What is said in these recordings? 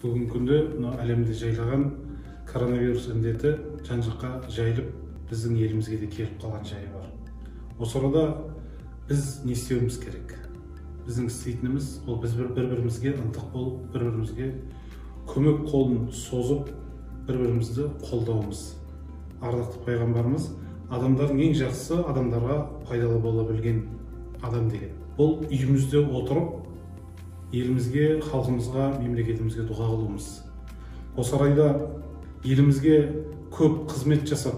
Бүгінгі күнде әлемде жайлаған коронавирус індеті жан-жаққа жайылып, біздің елімізге де келіп қалған жайы бар. Осы арада біз не істеуіміз керек? Біздің істейтініміз ол біз бір-бірімізге ынтық болып, бір-бірімізге көмек қолын созып, бір-бірімізді қолдауымыз. Ардақты пайғамбарымыз адамдардың ең жақсысы адамдарға пайдалы бола білген адам деген. Бұл үйімізде отырып, елімізге, халқымызға, мемлекетімізге дұға қылуымыз. Осы арайда елімізге көп қызмет жасап,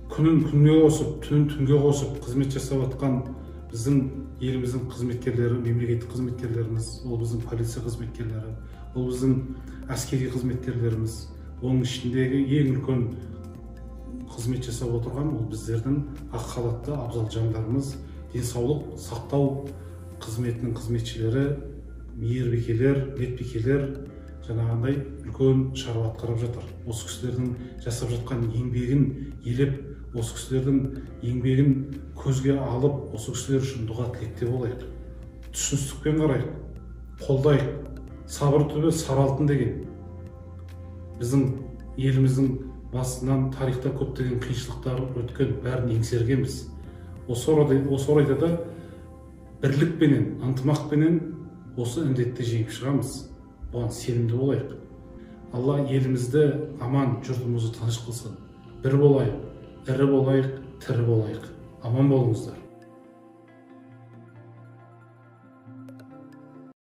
күнін күнге қосып, түнін түнге қосып қызмет жасап жатқан біздің еліміздің қызметкерлері, мемлекеттік қызметкерлеріміз, ол біздің полиция қызметкерлері, ол біздің әскери қызметкерлеріміз, оның ішіндегі ең үлкен қызмет жасап отырған ол біздердің ақ халатты абзал жандарымыз, денсаулық сақтау қызметінің қызметшілері, мейірбикелер, медбикелер жаңағындай үлкен шаруа атқарып жатыр. Осы кісілердің жасап жатқан еңбегін елеп, осы кісілердің еңбегін көзге алып, осы кісілер үшін дұға тілекте болайық. Түсіністікпен қарайық, қолдайық. Сабыр түбі сары алтын деген. Біздің еліміздің басынан тарихта көптеген қиыншылықтар өткен, бәрін еңсергенбіз. Осы орайда да бірлікпенен, ынтымақпенен осы індетті жеңіп шығамыз. Бұған сенімді болайық. Алла елімізді аман, жұртымызды тыныш қылсын. Bir болайық, ірі болайық, тірі болайық. Аман болыңыздар.